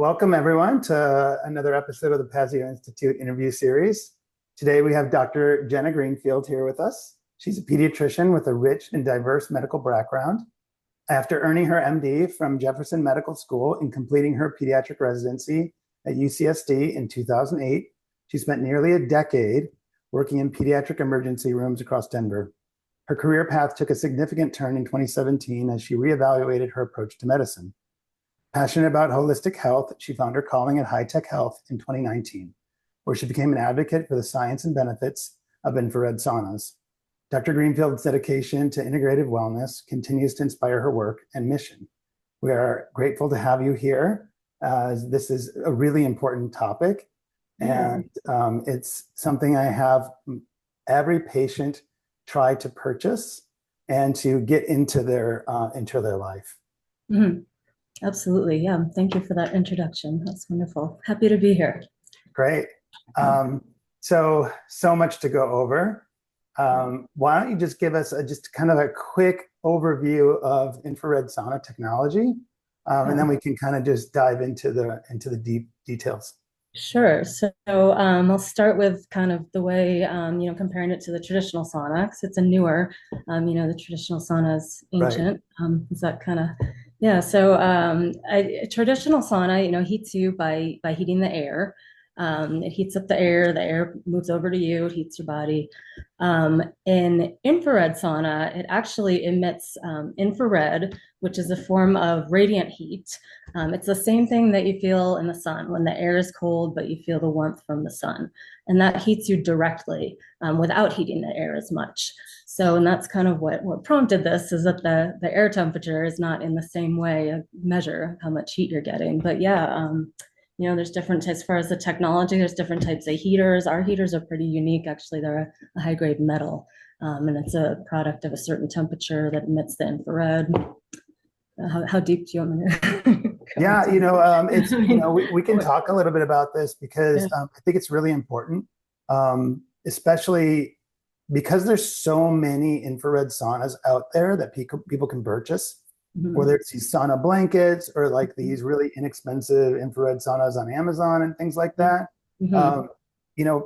Welcome everyone to another episode of the Pazio Institute Interview Series. Today we have Dr. Jenna Greenfield here with us. She's a pediatrician with a rich and diverse medical background. After earning her MD from Jefferson Medical School and completing her pediatric residency at UCSD in 2008, she spent nearly a decade working in pediatric emergency rooms across Denver. Her career path took a significant turn in 2017 as she reevaluated her approach to medicine. Passionate about holistic health, she found her calling at High Tech Health in 2019, where she became an advocate for the science and benefits of infrared saunas. Dr. Greenfield's dedication to integrative wellness continues to inspire her work and mission. We are grateful to have you here. This is a really important topic, and it's something I have every patient try to purchase and to get into their life. Mm-hmm. Absolutely. Yeah. Thank you for that introduction. That's wonderful. Happy to be here. Great. So much to go over. Why don't you just give us just kind of a quick overview of infrared sauna technology, and then we can kind of just dive into the deep details. Sure. So I'll start with kind of the way, comparing it to the traditional sauna, because it's a newer, the traditional sauna is ancient. Right. Is that kind of, yeah. So a traditional sauna, heats you by heating the air. It heats up the air moves over to you, it heats your body. In infrared sauna, it actually emits infrared, which is a form of radiant heat. It's the same thing that you feel in the sun when the air is cold, but you feel the warmth from the sun. And that heats you directly without heating the air as much. So, and that's kind of what prompted this, is that the air temperature is not in the same way a measure how much heat you're getting. But yeah, there's different types. As far as the technology, there's different types of heaters. Our heaters are pretty unique. Actually, they're a high-grade metal, and it's a product of a certain temperature that emits the infrared. How deep do you want me to? Yeah, it's we can talk a little bit about this because I think it's really important, especially because there's so many infrared saunas out there that people can purchase. Mm-hmm. Whether it's these sauna blankets or like these really inexpensive infrared saunas on Amazon and things like that. Mm-hmm.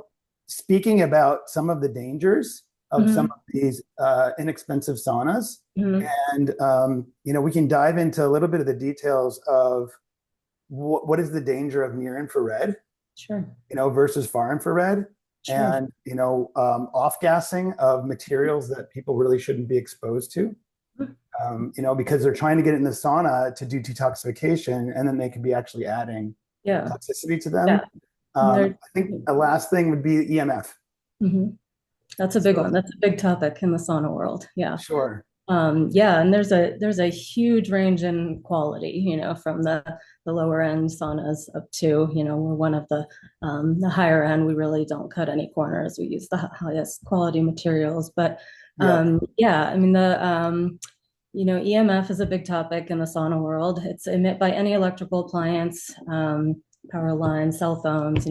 Speaking about some of the dangers of some of these inexpensive saunas, and we can dive into a little bit of the details of what is the danger of near infrared, versus far infrared, and off gassing of materials that people really shouldn't be exposed to. Because they're trying to get it in the sauna to do detoxification, and then they could be actually adding toxicity to them. I think the last thing would be EMF. Mm-hmm. That's a big one. That's a big topic in the sauna world. Yeah. Sure. And there's a huge range in quality, from the lower end saunas up to, we're one of the higher end. We really don't cut any corners. We use the highest quality materials. But EMF is a big topic in the sauna world. It's emitted by any electrical appliance, power lines, cell phones.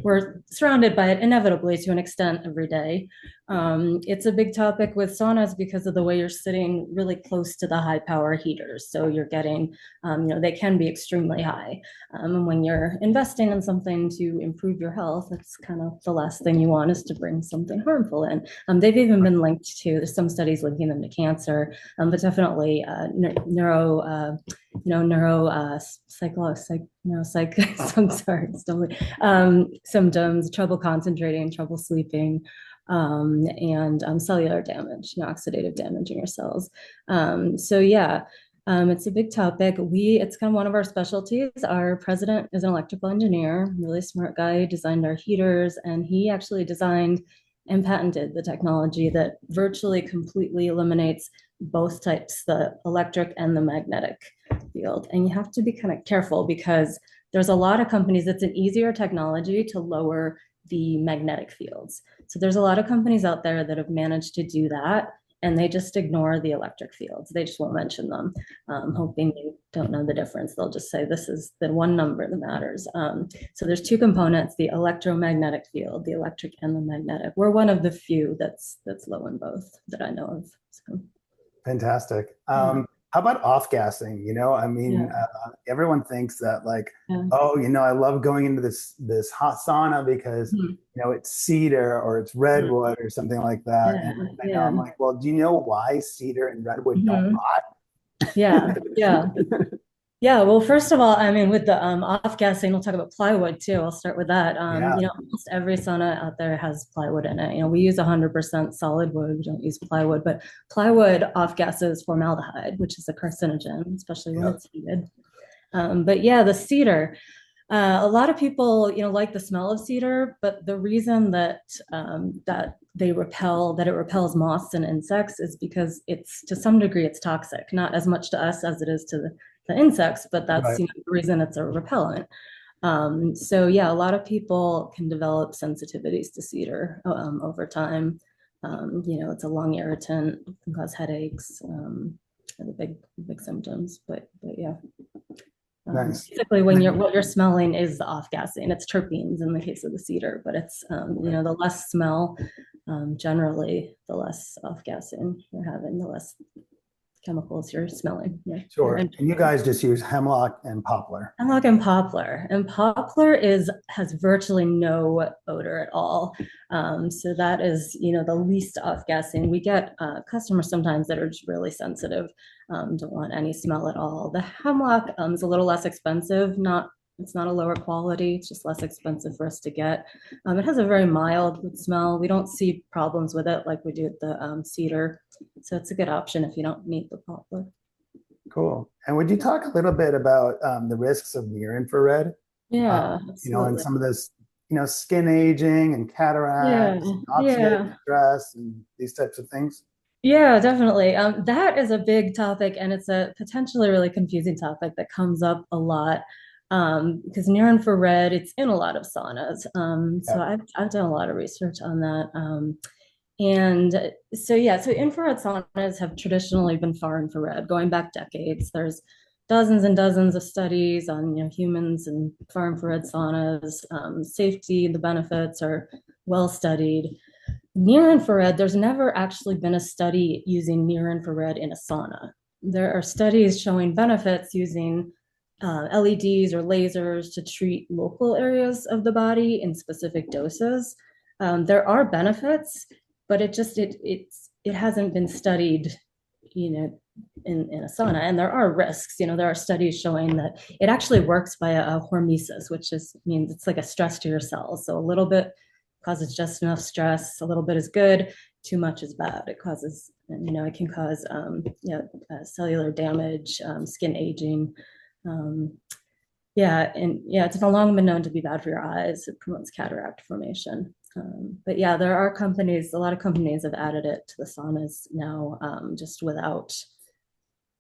We're surrounded by it inevitably to an extent every day. It's a big topic with saunas because of the way you're sitting really close to the high power heaters. So you're getting, they can be extremely high. And when you're investing in something to improve your health, that's kind of the last thing you want, is to bring something harmful in. They've even been linked to, there's some studies linking them to cancer, but definitely symptoms, trouble concentrating, trouble sleeping, and cellular damage, oxidative damage in your cells. It's a big topic. It's kind of one of our specialties. Our president is an electrical engineer, really smart guy, who designed our heaters, and he actually designed and patented the technology that virtually completely eliminates both types, the electric and the magnetic field. And you have to be kind of careful because there's a lot of companies, it's an easier technology to lower the magnetic fields. So there's a lot of companies out there that have managed to do that, and they just ignore the electric fields. They just won't mention them, hoping you don't know the difference. They'll just say this is the one number that matters. So there's two components, the electromagnetic field, the electric and the magnetic. We're one of the few that's low in both that I know of. So. Fantastic. how about off-gassing? I mean, Yeah. everyone thinks that like, Yeah. oh, I love going into this hot sauna because Mhm. it's cedar or it's Mhm. redwood or something like that. Yeah. And I know I'm Yeah. like, well, do you know why cedar and redwood don't Mhm. rot? Yeah. Yeah. Yeah, well, first of all, I mean, with the off-gassing, we'll talk about plywood too. I'll start with that. Yeah, Almost every sauna out there has plywood in it. We use 100% solid wood. We don't use plywood, but plywood off-gasses formaldehyde, which is a carcinogen, especially when yeah, it's heated. But yeah, the cedar. A lot of people, like the smell of cedar, but the reason that it repels moths and insects is because it's to some degree it's toxic, not as much to us as it is to the insects, but that's right. the reason it's a repellent. So yeah, a lot of people can develop sensitivities to cedar over time. It's a lung irritant, it can cause headaches, are the big symptoms. But yeah. Nice. Typically, what you're smelling is the off-gassing. It's terpenes in the case of the cedar, but it's Right. the less smell, generally, the less off-gassing you're having, the less chemicals you're smelling. Yeah, you're Sure. in. And you guys just use hemlock and poplar. Hemlock and poplar, and poplar has virtually no odor at all. So that is the least off-gassing. We get customers sometimes that are just really sensitive, don't want any smell at all. The hemlock is a little less expensive. It's not a lower quality. It's just less expensive for us to get. It has a very mild wood smell. We don't see problems with it like we do with the cedar. So it's a good option if you don't need the poplar. Cool. And would you talk a little bit about the risks of near infrared? Yeah, And absolutely. some of this, skin aging and Yeah, cataracts and oxidative yeah. stress and these types of things. Yeah, definitely. That is a big topic, and it's a potentially really confusing topic that comes up a lot because near infrared, it's in a lot of saunas. So Yeah. I've done a lot of research on that. And so yeah, so infrared saunas have traditionally been far infrared, going back decades. There's dozens and dozens of studies on humans and far infrared saunas. Safety, the benefits are well studied. Near infrared, there's never actually been a study using near infrared in a sauna. There are studies showing benefits using LEDs or lasers to treat local areas of the body in specific doses. There are benefits, but it hasn't been studied, in a sauna. And there are risks. There are studies showing that it actually works by a hormesis, which means it's like a stress to your cells. So a little bit causes just enough stress. A little bit is good. Too much is bad. It causes, it can cause, cellular damage, skin aging. Um, yeah, and yeah, it's long been known to be bad for your eyes. It promotes cataract formation. But yeah, there are a lot of companies have added it to the saunas now, just without,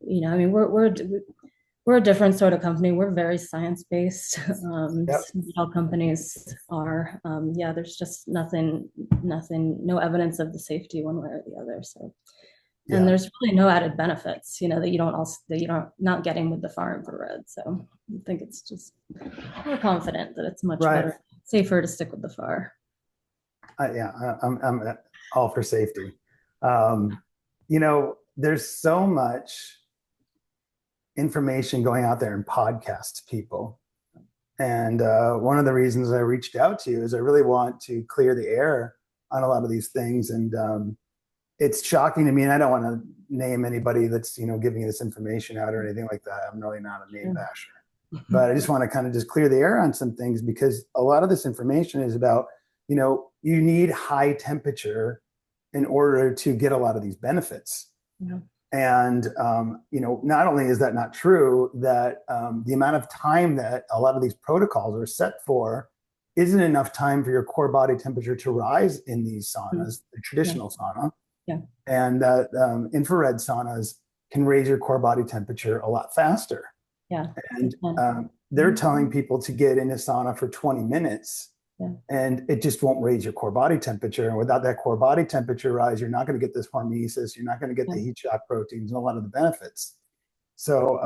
I mean, we're a different sort of company. We're very science based. Yep. All companies are. Yeah, there's just nothing, no evidence of the safety one way or the other. So, and Yeah. there's really no added benefits, that you don't not getting with the far infrared. So I think it's just we're confident that it's much Right. better, safer to stick with the far. Yeah. I'm all for safety. There's so much information going out there in podcasts, people. And one of the reasons I reached out to you is I really want to clear the air on a lot of these things. And it's shocking to me, and I don't want to name anybody that's giving you this information out or anything like that. I'm really not a name basher, but I just want to kind of just clear the air on some things because a lot of this information is about you need high temperature in order to get a lot of these benefits. Yeah. And not only is that not true, that the amount of time that a lot of these protocols are set for isn't enough time for your core body temperature to rise in these saunas, the Yeah. traditional sauna, Yeah. and that infrared saunas can raise your core body temperature a lot faster. Yeah. And they're telling people to get in a sauna for 20 minutes Yeah. and it just won't raise your core body temperature. And without that core body temperature rise, you're not going to get this hormesis. You're not going to get Yeah. the heat shock proteins and a lot of the benefits. So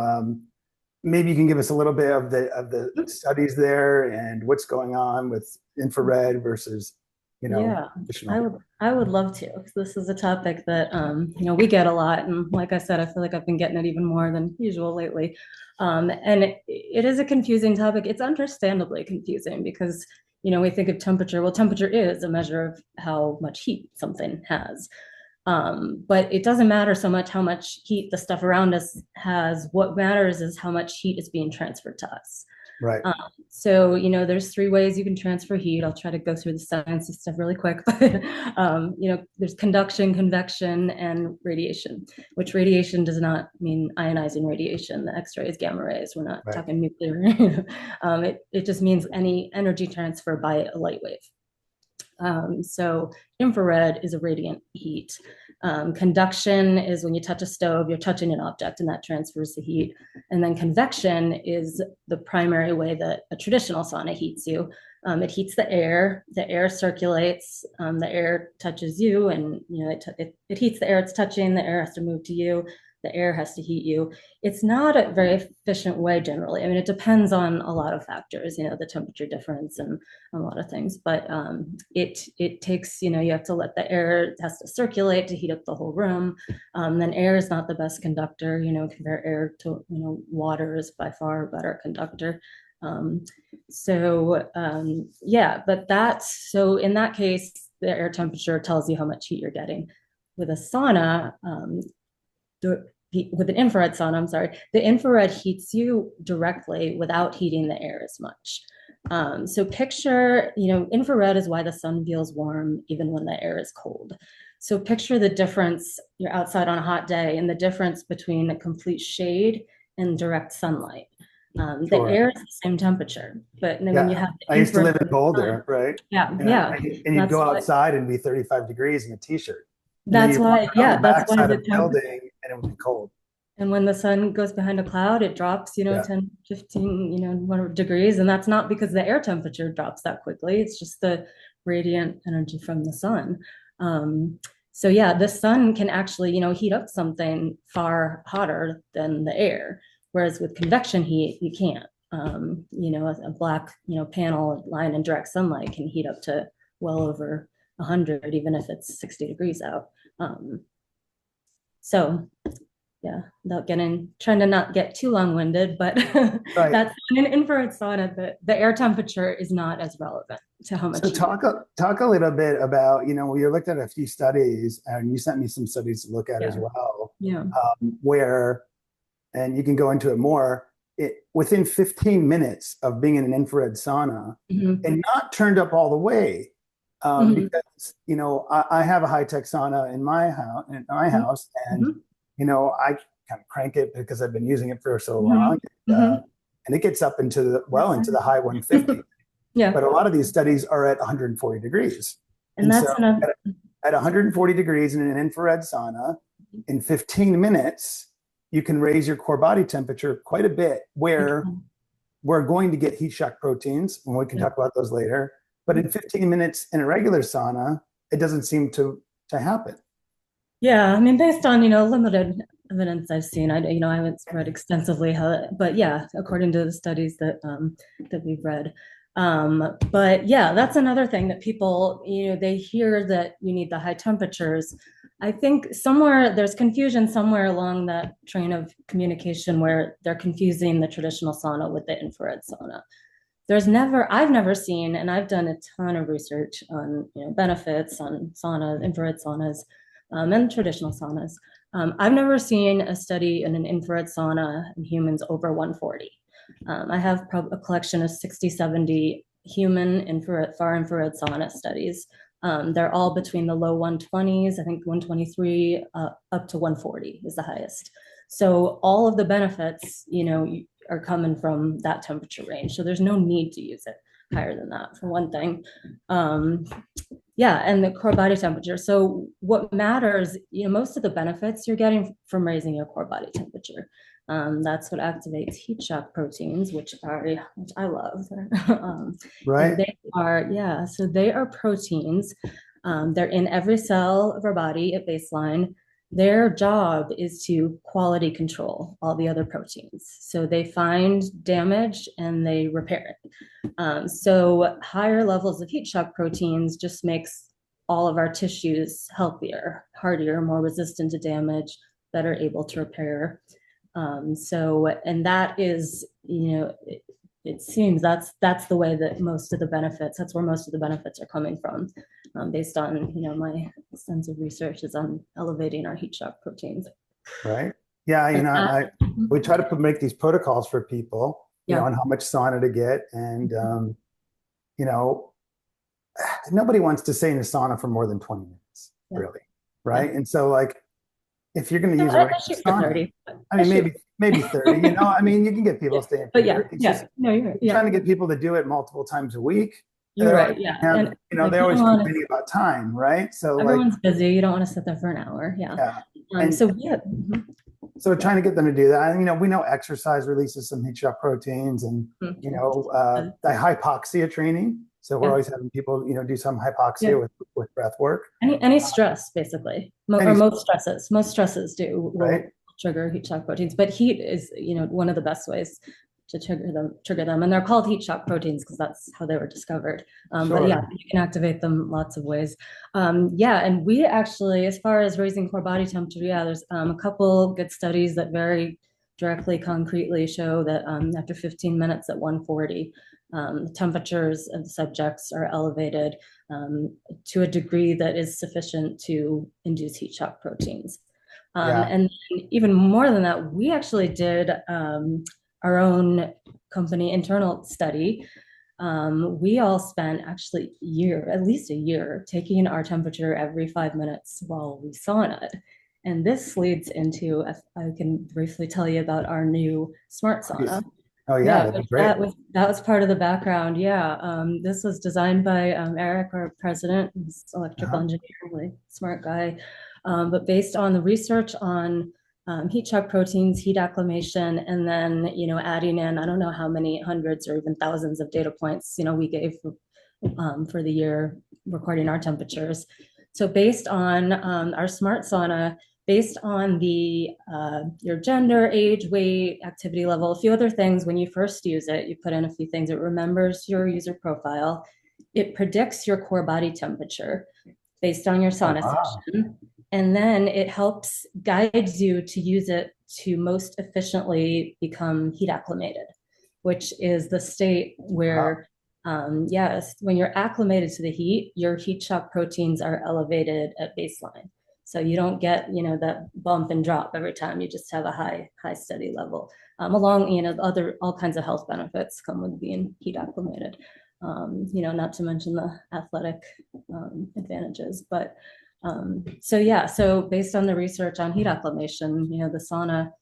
maybe you can give us a little bit of the studies there and what's going on with infrared versus Yeah, additional. I would love to, because this is a topic that we get a lot, and like I said, I feel like I've been getting it even more than usual lately. And it is a confusing topic. It's understandably confusing because we think of temperature. Well, temperature is a measure of how much heat something has. But it doesn't matter so much how much heat the stuff around us has. What matters is how much heat is being transferred to us. Right. So, there's three ways you can transfer heat. I'll try to go through the science of stuff really quick, but, there's conduction, convection, and radiation, which radiation does not mean ionizing radiation, the X-rays, gamma rays. We're not Right. talking nuclear. It just means any energy transfer by a light wave. So infrared is a radiant heat. Conduction is when you touch a stove, you're touching an object and that transfers the heat. And then convection is the primary way that a traditional sauna heats you. It heats the air circulates, the air touches you, and it heats the air it's touching, the air has to move to you, the air has to heat you. It's not a very efficient way generally. I mean, it depends on a lot of factors, the temperature difference and a lot of things, but it takes, you have to let the air, it has to circulate to heat up the whole room. Then air is not the best conductor, compare air to, water is by far a better conductor. So in that case, the air temperature tells you how much heat you're getting. With a sauna, with an infrared sauna, I'm sorry, the infrared heats you directly without heating the air as much. So picture, infrared is why the sun feels warm even when the air is cold. So picture the difference, you're outside on a hot day, and the difference between a complete shade and direct sunlight. The air is the same temperature, but then when you have I used to live in Boulder, right? Yeah, And you'd go outside and be 35 degrees in a t-shirt. That's why, the that's why backside of the building and it would be cold. And when the sun goes behind a cloud, it drops, 10, 15, whatever degrees. And that's not because the air temperature drops that quickly. It's just the radiant energy from the sun. So yeah, the sun can actually, heat up something far hotter than the air. Whereas with convection heat, you can't. A black, panel lying in direct sunlight can heat up to well over 100, even if it's 60 degrees out. So yeah, without trying to not get too long-winded, but Right. That's in an infrared sauna, the air temperature is not as relevant to how much. So talk a little bit about, we looked at a few studies and you sent me some studies to look at as well. Yeah. Where, and you can go into it more, within 15 minutes of being in an infrared sauna and not turned up all the way, because, I have a high-tech sauna in my house, and I kind of crank it because I've been using it for so long. And it gets up into the high 150. Yeah. But a lot of these studies are at 140 degrees. And that's so at 140 degrees in an infrared sauna, in 15 minutes, you can raise your core body temperature quite a bit, where we're going to get heat shock proteins, and we can talk about those later. But in 15 minutes in a regular sauna, it doesn't seem to happen. Yeah, I mean, based on, limited evidence I've seen, I haven't read extensively but yeah, according to the studies that we've read. But yeah, that's another thing that people, they hear that you need the high temperatures. I think there's confusion somewhere along that train of communication where they're confusing the traditional sauna with the infrared sauna. I've never seen, and I've done a ton of research on, benefits on saunas, infrared saunas, and traditional saunas. I've never seen a study in an infrared sauna in humans over 140. I have a collection of 60, 70 human far infrared sauna studies. They're all between the low 120s, I think 123, up to 140 is the highest. So all of the benefits, are coming from that temperature range. So there's no need to use it higher than that, for one thing. And the core body temperature. So what matters, most of the benefits you're getting from raising your core body temperature. That's what activates heat shock proteins, which I love. Right. So they are proteins. They're in every cell of our body at baseline. their job is to quality control all the other proteins. So they find damage and they repair it. So higher levels of heat shock proteins just makes all of our tissues healthier, hardier, more resistant to damage, better able to repair. And that is, it seems that's the way that that's where most of the benefits are coming from, based on, my extensive research is on elevating our heat shock proteins. Right. Yeah. We try to make these protocols for people, Yeah. on how much sauna to get. And, you know, nobody wants to stay in a sauna for more than 20 minutes, really. Right. Yeah. And so, like, if you're going to use a I regular shoot for sauna, 30. I mean, maybe 30, you can get people staying for But yeah, years. It's yeah. just No, you're right. Yeah. trying to get people to do it multiple times a week. You're right. Yeah. And like, They always complain about time, right? So like, everyone's busy. You don't want to sit there for an hour. Yeah. yeah. So trying to get them to do that. And, we know exercise releases some heat shock proteins and, the hypoxia training. So we're always having people, do some hypoxia with breath work. Any stress, basically, or most stresses will right? trigger heat shock proteins. But heat is, one of the best ways to trigger them. And they're called heat shock proteins because that's how they were discovered. But yeah, you can activate them lots of ways. And we actually, as far as raising core body temperature, there's a couple good studies that very directly, concretely show that after 15 minutes at 140, the temperatures of the subjects are elevated to a degree that is sufficient to induce heat shock proteins. And even more than that, we actually did our own company internal study. We all spent actually at least a year, taking our temperature every 5 minutes while we saunaed. And this leads into, I can briefly tell you about our new smart sauna. Oh yeah, that'd be great. That was part of the background. Yeah, this was designed by Eric, our president. He's an electrical engineer, really smart guy. But based on the research on heat shock proteins, heat acclimation, and then adding in, I don't know how many hundreds or even thousands of data points we gave for the year recording our temperatures. So based on our smart sauna, based on your gender, age, weight, activity level, a few other things. When you first use it, you put in a few things. It remembers your user profile. It predicts your core body temperature based on your sauna session. And then it helps guides you to use it to most efficiently become heat acclimated, which is the state where, when you're acclimated to the heat, your heat shock proteins are elevated at baseline. So you don't get, that bump and drop every time. You just have a high steady level. Along, all kinds of health benefits come with being heat acclimated. Not to mention the athletic advantages. But so based on the research on heat acclimation, the sauna,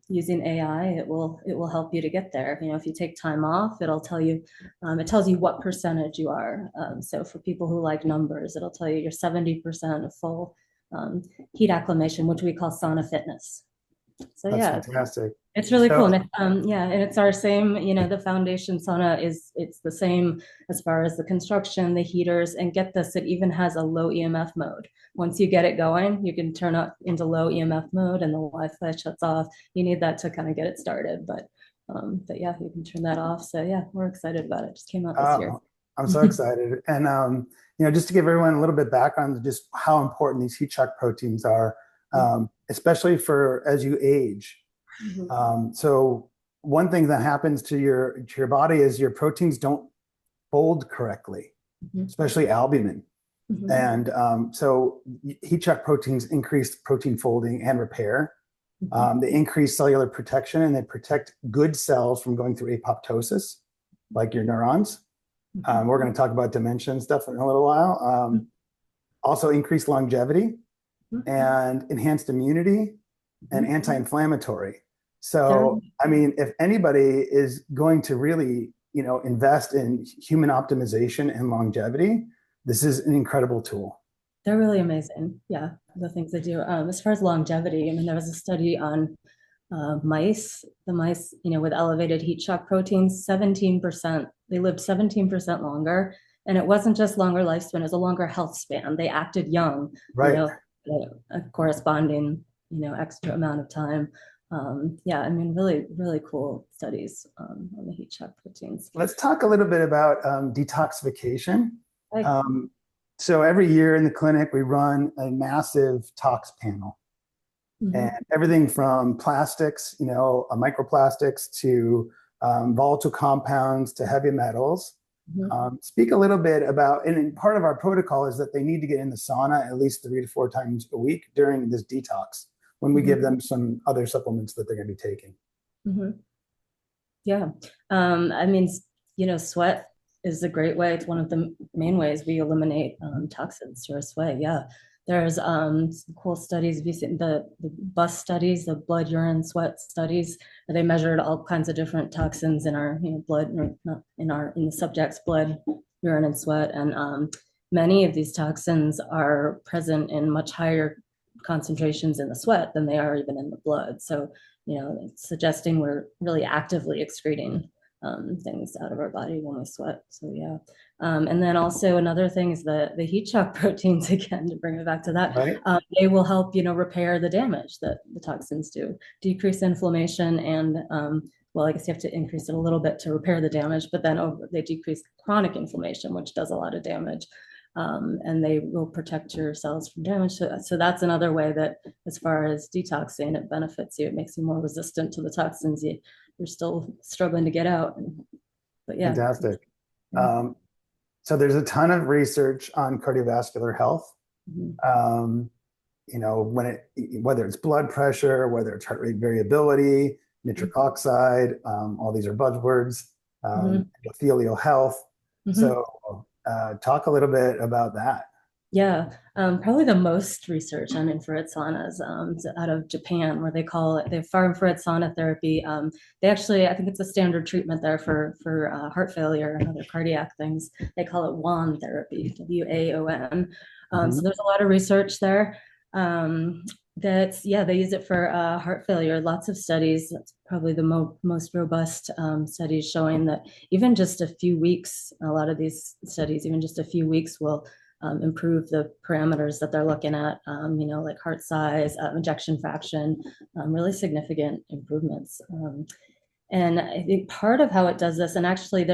using AI, it will help you to get there. If you take time off, it'll tell you, it tells you what percentage you are. So for people who like numbers, it'll tell you you're 70% of full heat acclimation, which we call sauna fitness. So that's fantastic. It's really cool. And it's our same, the foundation sauna it's the same as far as the construction, the heaters, and get this, it even has a low EMF mode. Once you get it going, you can turn up into low EMF mode and the Wi-Fi shuts off. You need that to kind of get it started, but yeah, you can turn that off. So yeah, we're excited about it. Just came out this year. I'm so excited. And, just to give everyone a little bit background, just how important these heat shock proteins are, especially as you age. So one thing that happens to your body is your proteins don't fold correctly, especially albumin. And so heat shock proteins increase protein folding and repair. They increase cellular protection and they protect good cells from going through apoptosis, like your neurons. We're going to talk about dementia and stuff in a little while. Also increase longevity and enhanced immunity and anti-inflammatory. So, I mean, if anybody is going to really, invest in human optimization and longevity, this is an incredible tool. They're really amazing. Yeah, the things they do. As far as longevity, I mean, there was a study on mice. The mice, with elevated heat shock proteins, 17%, they lived 17% longer. And it wasn't just longer lifespan, it was a longer health span. They acted young. Right. a corresponding, extra amount of time. Yeah, I mean, really, really cool studies on the heat shock proteins. Let's talk a little bit about detoxification. Like, Um, so every year in the clinic, we run a massive tox panel, and mhm, everything from plastics, microplastics to volatile compounds to heavy metals. mhm, Speak a little bit about, and part of our protocol is that they need to get in the sauna at least 3 to 4 times a week during this detox when we give mhm, them some other supplements that they're going to be taking. mhm. Yeah. I mean, sweat is a great way. It's one of the main ways we eliminate toxins through our sweat. Yeah. There's some cool studies. Have you seen the bus studies, the blood, urine, sweat studies, where they measured all kinds of different toxins in our blood, or not in the subject's blood, urine, and sweat. And many of these toxins are present in much higher concentrations in the sweat than they are even in the blood. So suggesting we're really actively excreting things out of our body when we sweat. So yeah. And then also another thing is the heat shock proteins, again, to bring it back to that, Right? they will help, repair the damage that the toxins do, decrease inflammation, and well, I guess you have to increase it a little bit to repair the damage, but then they decrease chronic inflammation, which does a lot of damage. And they will protect your cells from damage. So that's another way that, as far as detoxing, it benefits you. It makes you more resistant to the toxins you're still struggling to get out. But yeah. Fantastic. Yeah. Um, so there's a ton of research on cardiovascular health. Mhm. Um, whether it's blood pressure, whether it's heart rate variability, nitric oxide, all these are buzzwords, Mhm. endothelial health. Mhm. So talk a little bit about that. Yeah, probably the most research on infrared saunas is out of Japan, where they call it the far infrared sauna therapy. They actually, I think it's a standard treatment there for heart failure and other cardiac things. They call it WAN therapy, WAON. So Mhm. there's a lot of research there. That's yeah, they use it for heart failure. Lots of studies. That's probably the most robust studies showing that even just a few weeks, a lot of these studies, even just a few weeks will improve the parameters that they're looking at, like heart size, ejection fraction, really significant improvements. And I think part of how it does this, and actually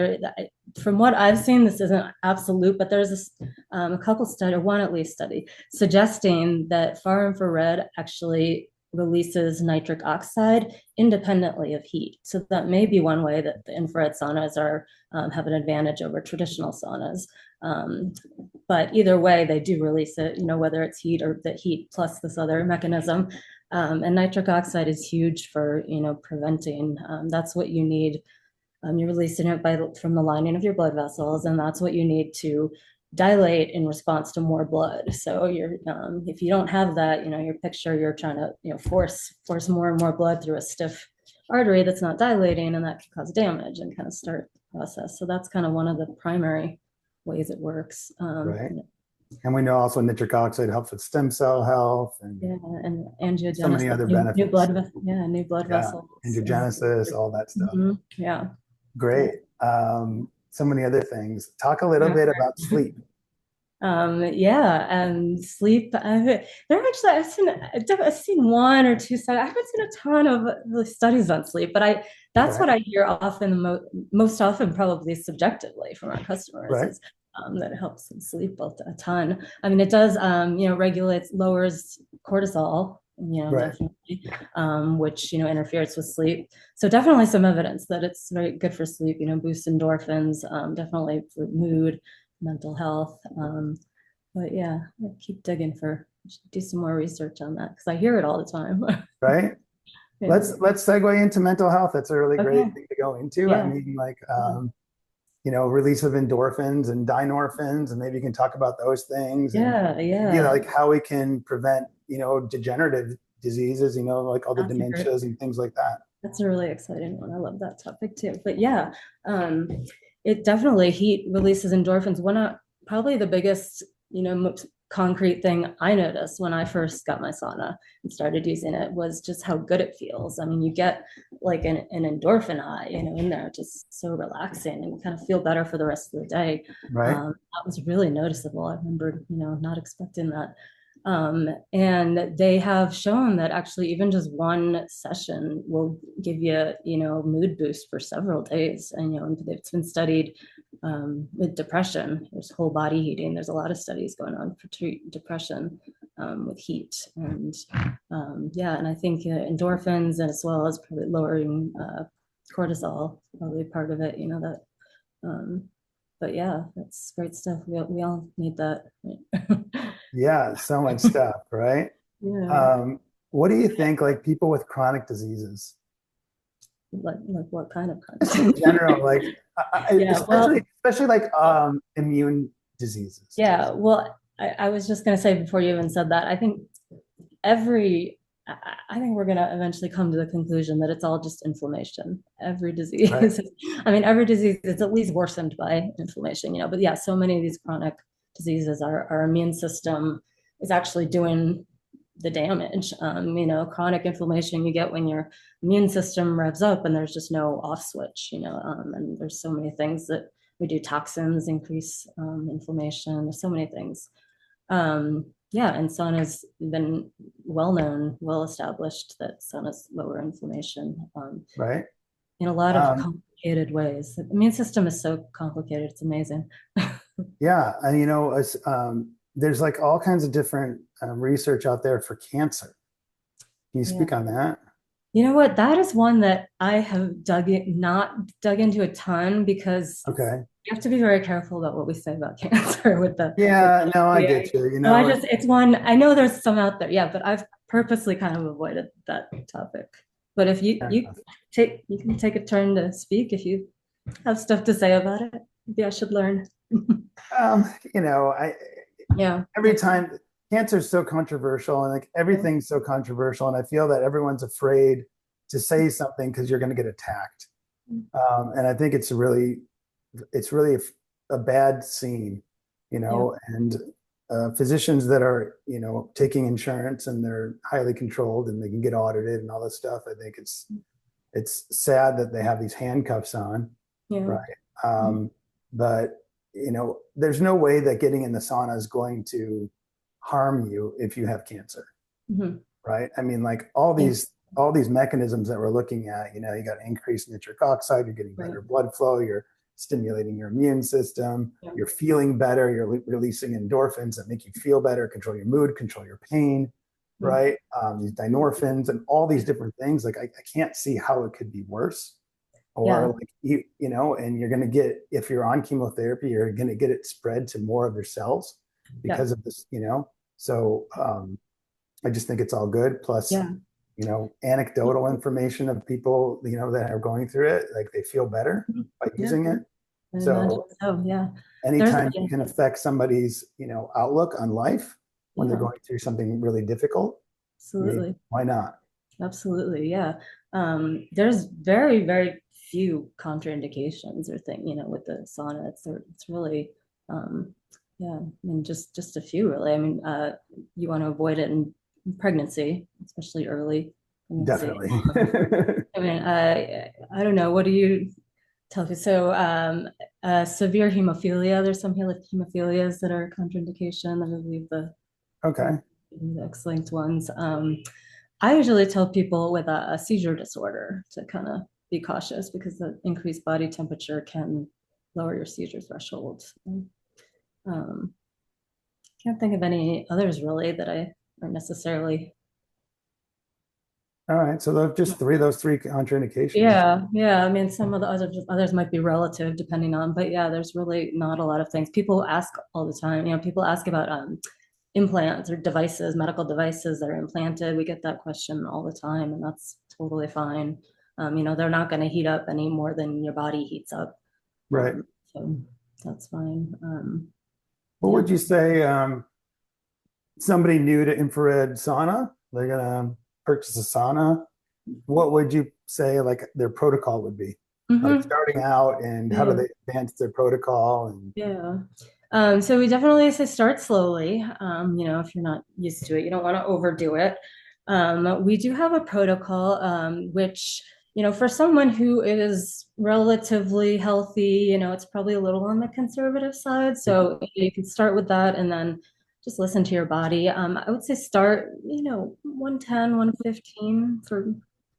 from what I've seen, this isn't absolute, but there's a couple study, or one at least study, suggesting that far infrared actually releases nitric oxide independently of heat. So that may be one way that the infrared saunas have an advantage over traditional saunas. But either way, they do release it, whether it's heat or the heat plus this other mechanism. And nitric oxide is huge for, preventing. That's what you need. You're releasing it from the lining of your blood vessels, and that's what you need to dilate in response to more blood. So if you don't have that, you're trying to, force more and more blood through a stiff artery that's not dilating, and that can cause damage and kind of start the process. So that's kind of one of the primary ways it works. Right. And we know also nitric oxide helps with stem cell health and Yeah, and so many angiogenesis, other new benefits. new blood Yeah. vessels. Angiogenesis, all that stuff. Yeah, yeah. Great. So many other things. Talk a little bit about sleep. Yeah, and sleep. There actually, I've seen one or two studies. I haven't seen a ton of really studies on sleep, but that's Okay. what I hear often, most often, probably subjectively from our customers Right. is that it helps them sleep a ton. I mean, it does, regulates, lowers cortisol, Right. definitely, which, interferes with sleep. So definitely some evidence that it's very good for sleep, boosts endorphins, definitely for mood, mental health. But yeah, I keep digging do some more research on that because I hear it all the time. Right. Yeah. Let's segue into mental health. That's a really great Okay. thing to go into. I Yeah. mean, like Yeah. release of endorphins and dynorphins, and maybe you can talk about those things and Yeah. maybe Yeah. like how we can prevent, degenerative diseases, like all the That's a great, dementias and things like that. that's a really exciting one. I love that topic too. But yeah, um, it definitely heat releases endorphins. Probably the biggest, most concrete thing I noticed when I first got my sauna and started using it was just how good it feels. I mean, you get like an endorphin high, in there, just so relaxing, and you kind of feel better for the rest of the day. Right. That was really noticeable. I remember, not expecting that. And they have shown that actually even just one session will give you, mood boost for several days. And, it's been studied with depression. There's whole body heating. There's a lot of studies going on for depression with heat. And yeah, and I think endorphins as well as probably lowering cortisol, probably part of it, that. But yeah, that's great stuff. We all need that. Yeah, so much stuff, right? Yeah. Um, what do you think, like people with chronic diseases, Like what kind of just in content? general, like Yeah, well, especially like immune diseases too. yeah, well, I was just gonna say before you even said that, every I think we're gonna eventually come to the conclusion that it's all just inflammation. Every Right, disease, I mean, every disease is at least worsened by inflammation, but yeah, so many of these chronic diseases, our immune system is actually doing the damage. Chronic inflammation you get when your immune system revs up and there's just no off switch, and there's so many things that we do. Toxins increase inflammation. There's so many things. Yeah, and sauna's been well known, well established that saunas lower inflammation right. in a lot of Um, complicated ways. The immune system is so complicated, it's amazing. yeah, and there's like all kinds of different research out there for cancer. Can you Yeah. speak on that? You know what? That is one that I have not dug into a ton because Okay. you have to be very careful about what we say about cancer with Yeah, no, I yeah. get you. So it's one, I know there's some out there, yeah, but I've purposely kind of avoided that topic. But if you can take a turn to speak if you have stuff to say about it. Maybe I should learn. I Yeah. every time cancer is so controversial and like Yeah. everything's so controversial, and I feel that everyone's afraid to say something because you're going to get attacked. And I think it's really a bad scene, Yeah. and physicians that are, taking insurance and they're highly controlled and they can get audited and all this stuff. I think it's sad that they have these handcuffs on, Yeah. right? But there's no way that getting in the sauna is going to harm you if you have cancer, Mm-hmm. right? I mean, like Yeah. all these mechanisms that we're looking at, you got increased nitric oxide, you're getting Right. better blood flow, you're stimulating your immune system, Yeah. you're feeling better, you're releasing endorphins that make you feel better, control your mood, control your pain, Yeah. right? These dynorphins and all these different things. Like I can't see how it could be worse. Or Yeah. like and you're going to get, if you're on chemotherapy, you're going to get it spread to more of your cells Yeah. because of this, so I just think it's all good. Plus, Yeah. anecdotal information of people, that are going through it, like they feel better by Yeah. using it. I imagine So so. Yeah. There's, anytime you can affect somebody's, outlook on life when they're yeah, going through something really difficult, I mean, absolutely. why not? Absolutely. Yeah. There's very, very few contraindications or thing, with the sauna. It's really, um, yeah, I mean, just a few really. I mean, you want to avoid it in pregnancy, especially early pregnancy. Definitely. I mean, I don't know. What do you tell me? So, severe hemophilia, there's some hemophilias that are contraindication. I believe Okay. the X-linked ones. I usually tell people with a seizure disorder to kind of be cautious because the increased body temperature can lower your seizure threshold. Um, can't think of any others really that I are necessarily. All right. So those three contraindications. Yeah, yeah. I mean, some of the others might be relative depending on, but yeah, there's really not a lot of things. People ask all the time. People ask about implants or devices, medical devices that are implanted. We get that question all the time, and that's totally fine. They're not going to heat up any more than your body heats up. Right. So that's fine. What Yeah. would you say, somebody new to infrared sauna, they're gonna purchase a sauna. What would you say like their protocol would be? Like Mm-hmm. starting out, and how do Yeah. they advance their protocol? And Yeah. So we definitely say start slowly. If you're not used to it, you don't want to overdo it. We do have a protocol, which, for someone who is relatively healthy, it's probably a little on the conservative side. So you can start with that and then just listen to your body. I would say start, 110, 115 for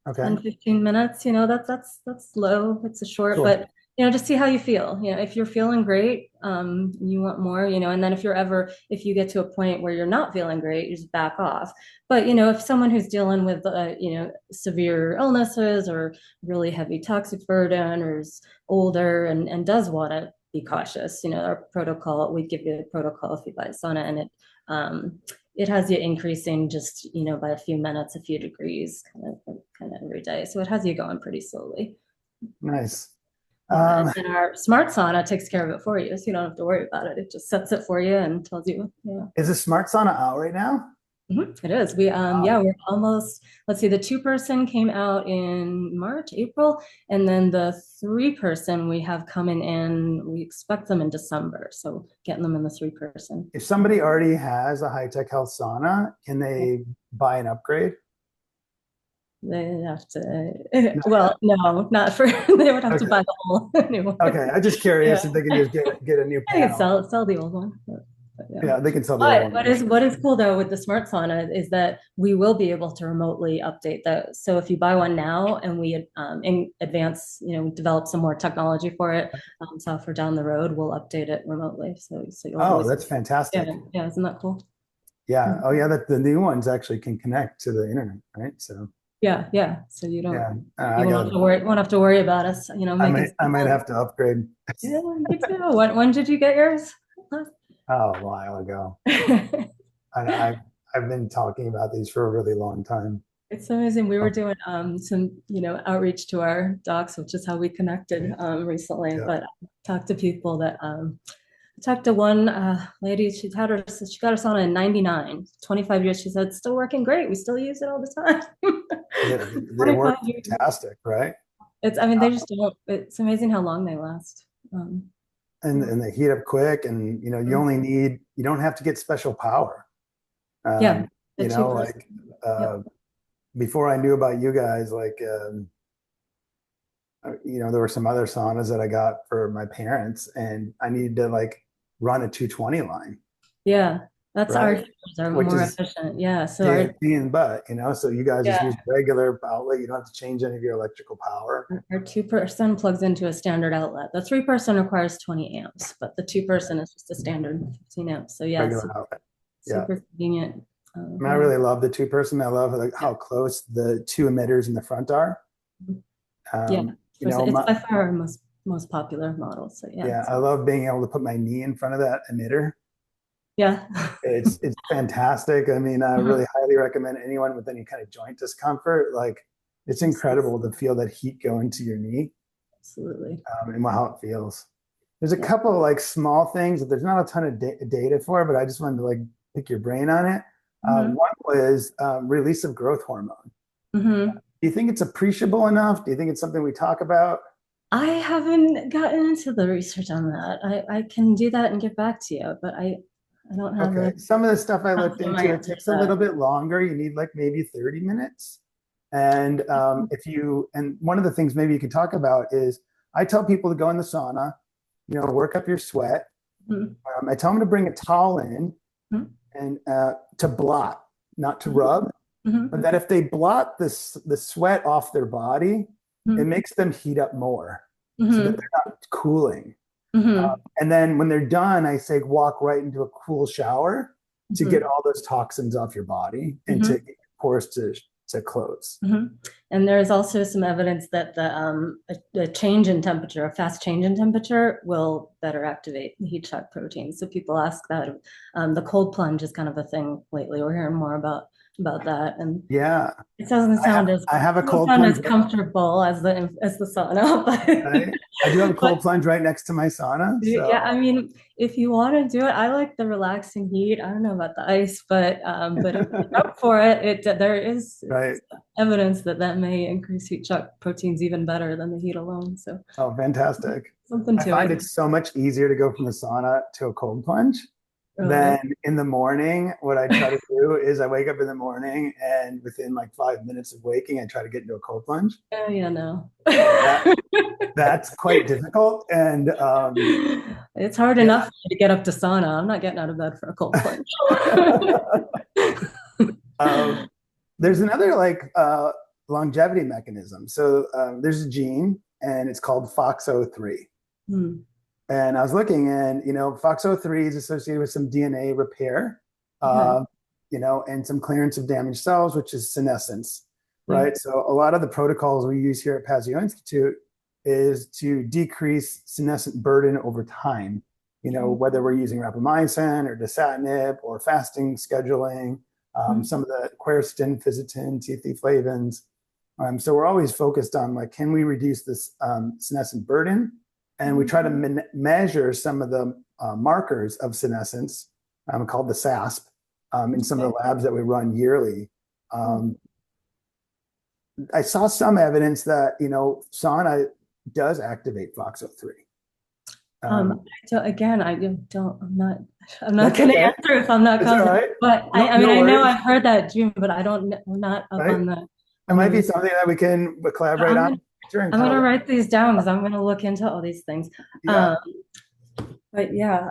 Okay. 10, 15 minutes. That's low. It's a short, Sure. but just see how you feel. If you're feeling great, you want more, and then if you get to a point where you're not feeling great, you just back off. But, if someone who's dealing with, severe illnesses or really heavy toxic burden or is older and does want to be cautious, our protocol, we give you a protocol if you buy a sauna, and it has you increasing just, by a few minutes, a few degrees kind of every day. So it has you going pretty slowly. Nice. Yeah, and our smart sauna takes care of it for you, so you don't have to worry about it. It just sets it for you and tells you. Yeah. Is a smart sauna out right now? It is. We Wow. yeah, we're almost, let's see, the 2-person came out in March, April, and then the 3-person we have coming in, we expect them in December. So getting them in the 3-person. If somebody already has a high-tech health sauna, can they buy an upgrade? They have to, No. well, no, not for, they would have to Okay. buy the whole new one. Okay. I'm just curious Yeah. if they can just get a new I think panel. sell the old one. But yeah. Yeah, they can sell the old But one. what is cool though with the smart sauna is that we will be able to remotely update those. So if you buy one now and we in advance, develop some more technology for it, software down the road, we'll update it remotely. So you'll Oh, always, that's fantastic. yeah, isn't that cool? Yeah. Oh, yeah. That the new ones actually can connect to the internet, right? So Yeah. So you don't, yeah, you I won't got. have to worry about us, making. I might have to upgrade. Yeah, me too. When did you get yours? Oh, a while ago. I I've been talking about these for a really long time. It's amazing. We were Oh, doing some, outreach to our docs, which is how we connected recently. yeah. But I talked to people that I talked to one lady, she got her sauna in 99, 25 years. She said, it's still working great. We still use it all the time. They 25 work years. fantastic, right? I mean, they just don't, it's amazing how long they last. And they heat up quick, and you don't have to get special power. Yeah, Um, the you two know, person. like Yep. before I knew about you guys, like there were some other saunas that I got for my parents, and I needed to like run a 220 line, Yeah, that's our right? heaters are Which more is efficient. Yeah, so pain, our pain in the butt, so you guys just use yeah. regular outlet. You don't have to change any of your electrical power. Our 2-person plugs into a standard outlet. The 3-person requires 20 amps, but the 2-person is just a standard 15 amps. So yeah, Regular outlet. Yeah. super convenient. I mean, I Yeah. really love the 2-person. I love like how close the two emitters in the front are. Yeah. It's My, by far our most popular model. So yeah. yeah, I love being able to put my knee in front of that emitter. Yeah. It's fantastic. I mean, I really highly recommend anyone with any kind of joint discomfort. Like, it's incredible to feel that heat go into your knee, Absolutely. and how it feels. There's a Yeah. couple of like small things that there's not a ton of data for, but I just wanted to like pick your brain on it. hmm One was release of growth hormone. hmm Do you think it's appreciable enough? Do you think it's something we talk about? I haven't gotten into the research on that. I can do that and get back to you, but I don't have Okay. Some of the stuff I looked my into, it answer to takes a little bit longer. You need like maybe 30 minutes. And and one of the things maybe you could talk about is I tell people to go in the sauna, work up your sweat. that. I tell them to bring a towel in Mhm. and to blot, not to rub. Mhm. But that if they blot the sweat off their body, it Mhm. makes them heat up more so that Mhm. they're not cooling. Mhm. And then when they're done, I say walk right into a cool shower to get Mhm. all those toxins off your body and to Mhm. get your pores to close. Mhm. And there's also some evidence that a change in temperature, a fast change in temperature, will better activate the heat shock protein. So people ask that. The cold plunge is kind of a thing lately. We're hearing more about that, and Yeah, it doesn't sound as I have a doesn't cold sound plunge. as comfortable as the sauna, Right? I do have a but cold plunge right next to my sauna. So yeah, I mean, if you want to do it, I like the relaxing heat. I don't know about the ice, but if you're up for it, there is right. evidence that may increase heat shock proteins even better than the heat alone. So Oh, fantastic. something I to find it. it so much easier to go from the sauna to a cold plunge. Really. Then in the morning, what I try to do is I wake up in the morning and within like 5 minutes of waking, I try to get into a cold plunge. Oh yeah, no. That that's quite difficult. And It's hard Yeah. enough to get up to sauna. I'm not getting out of bed for a cold plunge. um, there's another longevity mechanism. So there's a gene, and it's called FOXO3. Hmm. And I was looking, and FOXO3 is associated with some DNA repair, Okay. uh, and some clearance of damaged cells, which is senescence, Yeah. right? So a lot of the protocols we use here at Pazio Institute is to decrease senescent burden over time. Whether we're using rapamycin or dasatinib or fasting scheduling, Mhm. some of the quercetin, fisetin, TT flavins. So we're always focused on like, can we reduce this senescent burden? And we try to measure some of the markers of senescence, called the SASP, in some of Okay. the labs that we run yearly. Cool. Um, I saw some evidence that sauna does activate FOXO3. Um, So again, I'm not that's going to okay. answer if I'm not It's all confident, right. but No, I mean, no I know worries. I've heard that dream, but I'm not up Right? It on might the be research. something that we can collaborate I'm on gonna, and I'm kind of gonna look. write these down because I'm gonna look into all these things. Yeah, Um, but yeah,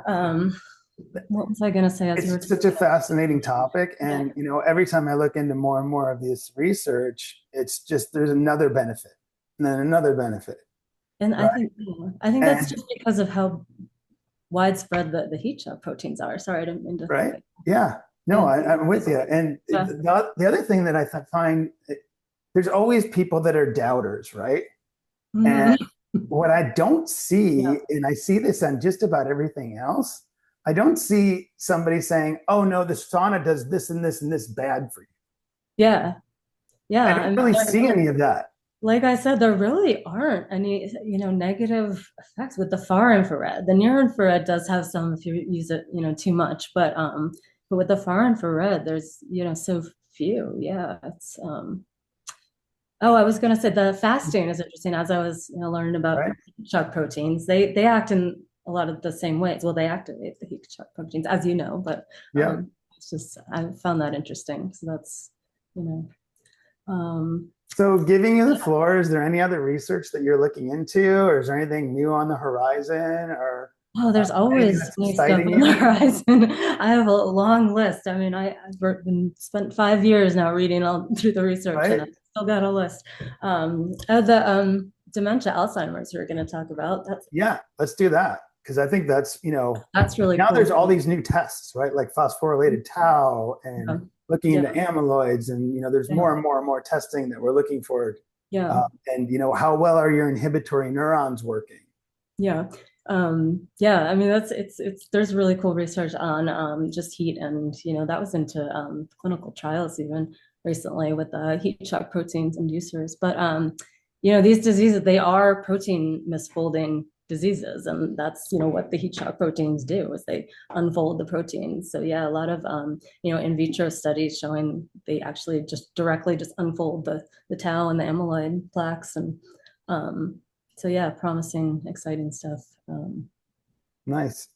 what was I gonna say as you were it's talking such a about? fascinating topic, Yeah. and every time I look into more and more of this research, it's just there's another benefit, and then another benefit, And right? I think that's And just because of how widespread the heat shock proteins are. Sorry, I didn't mean to. right, yeah, no, Yeah. I'm with you. And Yeah. the other thing that I find, there's always people that are doubters, right? And Mhm. what I don't Yeah. see, and I see this on just about everything else, I don't see somebody saying, "Oh no, the sauna does this and this and this bad for you." Yeah. Yeah. I I don't mean, really see any of that. like I said, there really aren't any, negative effects with the far infrared. The near infrared does have some if you use it, too much, but with the far infrared, there's, so few. Yeah, it's oh, I was gonna say the fasting is interesting. As I was, learning about Right? heat shock proteins, they act in a lot of the same ways. Well, they activate the heat shock proteins, as you know, but Yep. it's just I found that interesting. So that's, you know. So, giving you the floor, is there any other research that you're looking into, or is there anything new on the horizon, or Oh, there's anything always that's new stuff exciting on the you? horizon. I have a long list. I mean, been spent 5 years now reading all through the research, and I Right? still got a list. The dementia, Alzheimer's, we're going to talk about. Yeah, let's do that because I think that's That's really now there's cool. all these new tests, right? Like phosphorylated tau and looking into Yeah, amyloids, and there's yeah, more and more and more testing that we're looking for. yeah, And how well are your inhibitory neurons working? yeah. Yeah, I mean it's there's really cool research on just heat, and that was into clinical trials even recently with heat shock proteins inducers. But these diseases, they are protein misfolding diseases, and that's what the heat shock proteins do is they unfold the proteins. So yeah, a lot of in vitro studies showing they actually just directly just unfold the tau and the amyloid plaques, and so yeah, promising, exciting stuff. Nice.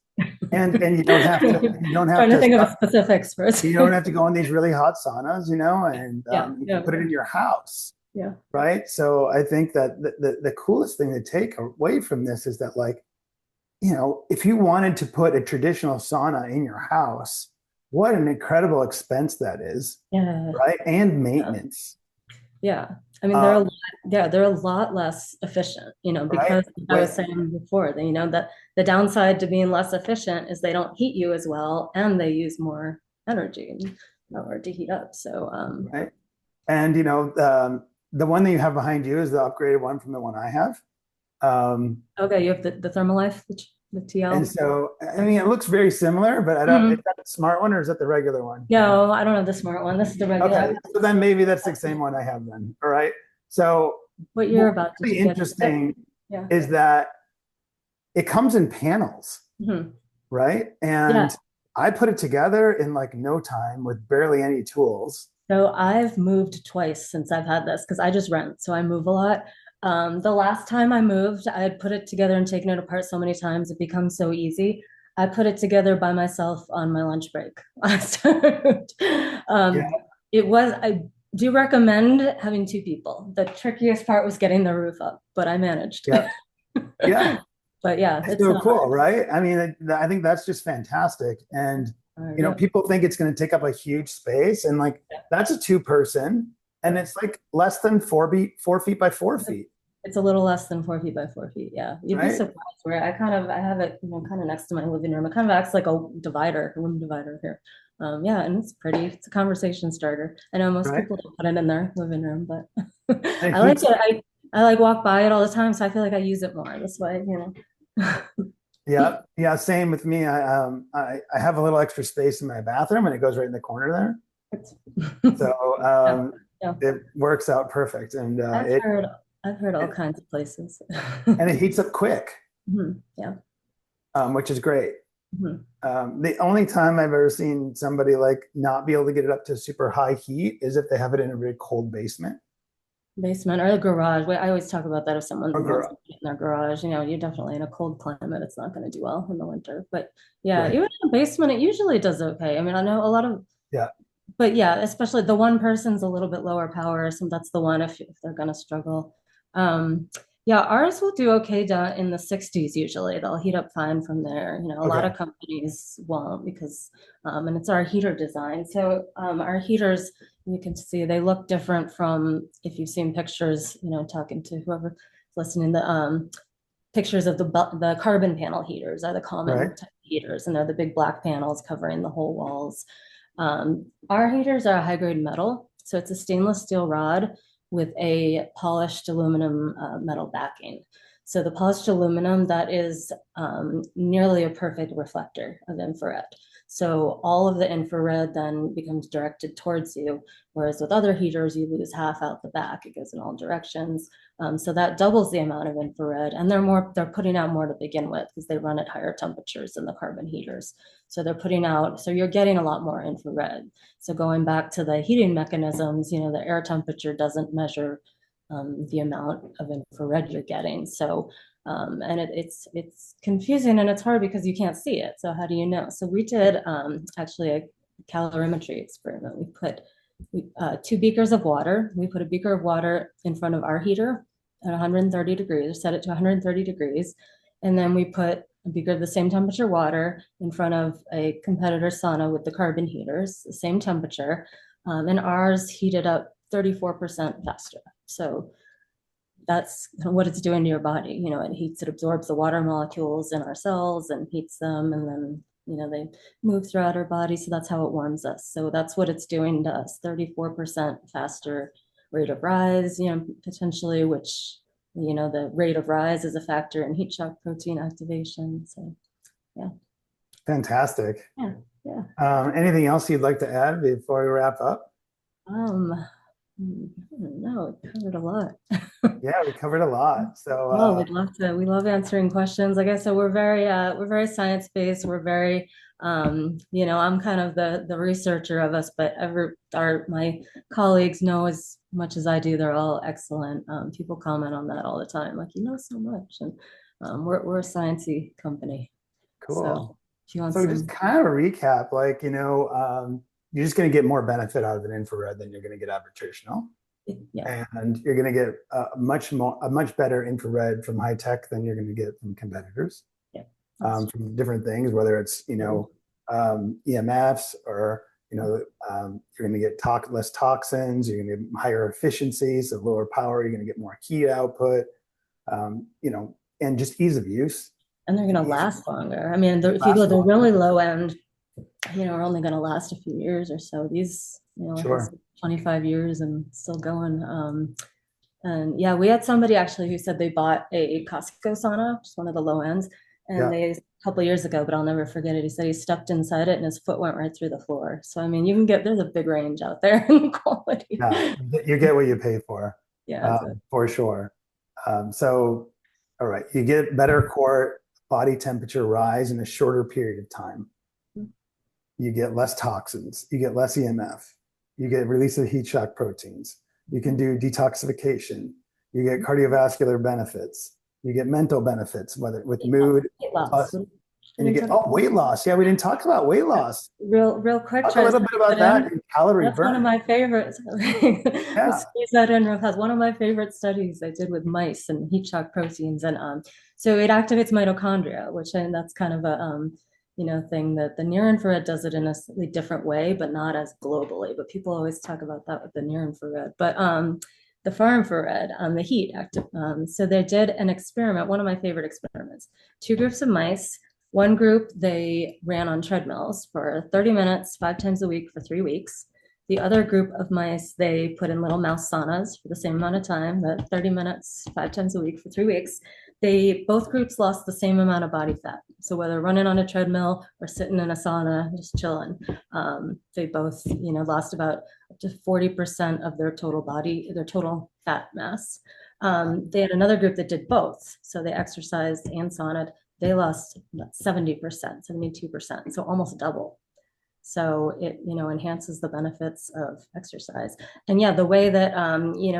And you don't have Trying to to think of specifics first. you don't have to go in these really hot saunas, and Yeah, you can yeah, put it in your house, yeah, right? So I think that the coolest thing to take away from this is that, like, if you wanted to put a traditional sauna in your house, what an incredible expense that is, yeah, right? And yeah. maintenance. Yeah. I mean, Um, they're a lot less efficient, right? because like I Wait, was saying before, that that the downside to being less efficient is they don't heat you as well, and they use more energy in order to heat up. So, right? And the one that you have behind you is the upgraded one from the one I have. Um, okay, you have the Thermalife, the and TL. so, I mean, it looks very similar, but I don't. Is Mhm. that the smart one or is that the regular one? No, I don't have the smart one. This is the regular. Okay, so then maybe that's the same one I have then. All right. So What year what's about did really you get it? interesting Yeah. is that it comes in panels, Mhm. right? Yeah. And I put it together in like no time with barely any tools. So I've moved twice since I've had this because I just rent, so I move a lot. The last time I moved, I had put it together and taken it apart so many times, it becomes so easy. I put it together by myself on my lunch break last time. Yeah, um, I do recommend having two people. The trickiest part was getting the roof up, but I managed. yeah, yeah. But yeah, It's it's so not cool, right? I mean, I think that's just fantastic. And, hard. Yeah. people think it's going to take up a huge space, and like that's a two-person, and Yeah. it's like less than 4 feet by 4 feet, It's a little less than 4 feet by 4 feet. Yeah. You'd be right? surprised where I have it, kind of next to my living room. It kind of acts like a divider, a room divider here. Yeah, and it's pretty. It's a conversation starter. I know most Right? people don't put it in their living room, but And it I like heats it. up. I like walk by it all the time, so I feel like I use it more this way. Yeah, yeah. Same with me. I have a little extra space in my bathroom, and it goes right in the corner there. So Yeah, yeah. it works out perfect, and I've it heard I've heard all and, kinds of places. and it heats up quick, Yeah. which is great. Mhm. The only time I've ever seen somebody like not be able to get it up to super high heat is if they have it in a really cold basement Basement or the garage. I always talk about that if someone or wants garage. to put it in their garage. You're definitely in a cold climate. It's not going to do well in the winter. But yeah, Right. even in the basement, it usually does okay. I mean, I know a lot of, Yeah. but yeah, especially the one person's a little bit lower power. So that's the one if they're going to struggle. Um, yeah, ours will do okay down in the 60s usually. They'll heat up fine from there. A lot Okay. of companies won't because, and it's our heater design. So our heaters, you can see they look different from if you've seen pictures, talking to whoever listening, the pictures of the carbon panel heaters are the Right. common type heaters, and they're the big black panels covering the whole walls. Our heaters are a high grade metal, so it's a stainless steel rod with a polished aluminum metal backing. So the polished aluminum, that is nearly a perfect reflector of infrared. So all of the infrared then becomes directed towards you, whereas with other heaters, you lose half out the back. It goes in all directions. So that doubles the amount of infrared, and they're putting out more to begin with because they run at higher temperatures than the carbon heaters. So you're getting a lot more infrared. So going back to the heating mechanisms, the air temperature doesn't measure the amount of infrared you're getting. So and it's confusing and it's hard because you can't see it. So how do you know? So we did actually a calorimetry experiment. We put 2 beakers of water. We put a beaker of water in front of our heater at 130 degrees, set it to 130 degrees. And then we put a beaker of the same temperature water in front of a competitor sauna with the carbon heaters, the same temperature. And ours heated up 34% faster. So that's what it's doing to your body. It absorbs the water molecules in our cells and heats them, and then they move throughout our body. So that's how it warms us. So that's what it's doing to us. 34% faster rate of rise, potentially, which the rate of rise is a factor in heat shock protein activation. So yeah. Fantastic. Yeah. Yeah. Anything else you'd like to add before we wrap up? I don't know, it covered a lot. Yeah, we covered a lot. So Well, we'd love to. We love answering questions. Like I said, we're very science based. We're very, I'm kind of the researcher of us, but my colleagues know as much as I do. They're all excellent. People comment on that all the time, like so much, and we're a sciencey company. cool. So if you want So just some, kind of a recap, like, you're just going to get more benefit out of an infrared than you're going to get out of a traditional. yeah, And you're going to get a much better infrared from high tech than you're going to get from competitors, yeah, from different things, whether it's EMFs or you're going to get less toxins, you're going to get higher efficiencies, so lower power, you're going to get more heat output, and just ease of use. and they're going to Ease last longer. I mean, if you go last the longer. really low end, are only going to last a few years or so. These, like I Sure. said, 25 years and still going. And yeah, we had somebody actually who said they bought a Costco sauna, just one of the low ends, and Yeah. a couple of years ago, but I'll never forget it. He said he stepped inside it and his foot went right through the floor. So I mean, there's a big range out there in quality. Yeah. You get what you pay Yeah, for sure. So, all right, you get better core body temperature rise in a shorter period of time. You get less toxins, you get less EMF, you get release of heat shock proteins, you can do detoxification, you get cardiovascular benefits, you get mental benefits, whether with mood, weight loss. plus And you get, oh, weight loss. Yeah, we didn't talk about weight loss. Real quick, Talk a little bit about that and calorie that's one of burn. my favorites. Let's Yeah. squeeze that in real fast. One of my favorite studies I did with mice and heat shock proteins, and so it activates mitochondria, which and that's kind of a thing that the near infrared does it in a slightly different way, but not as globally. But people always talk about that with the near infrared. But the far infrared, the heat active. So they did an experiment, one of my favorite experiments. Two groups of mice. One group, they ran on treadmills for 30 minutes, 5 times a week for 3 weeks. The other group of mice, they put in little mouse saunas for the same amount of time, but 30 minutes, 5 times a week for 3 weeks. Both groups lost the same amount of body fat. So whether running on a treadmill or sitting in a sauna, just chilling, they both, lost about up to 40% of their total fat mass. They had another group that did both. So they exercised and saunaed. They lost about 70%, 72%, so almost double. So it, enhances the benefits of exercise. And yeah, the way that,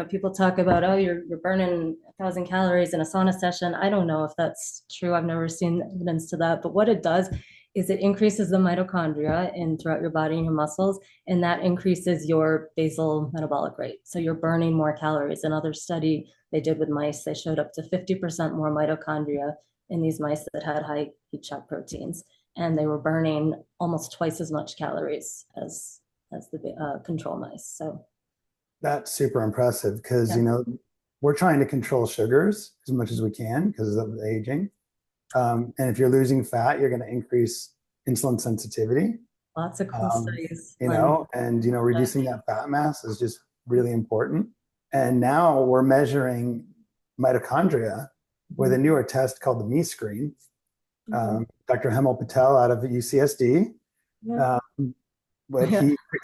people talk about, oh, you're burning 1,000 calories in a sauna session. I don't know if that's true. I've never seen evidence to that. But what it does is it increases the mitochondria throughout your body and your muscles, and that increases your basal metabolic rate. So you're burning more calories. Another study they did with mice, they showed up to 50% more mitochondria in these mice that had high heat shock proteins, and they were burning almost twice as much calories as the control mice. So that's super impressive because, yeah. We're trying to control sugars as much as we can because of the aging. And if you're losing fat, you're going to increase insulin sensitivity. Lots of cool studies. Reducing that fat mass is just really important. And now we're measuring mitochondria with a newer test called the Me-Screen. Dr. Hemal Patel out of UCSD, but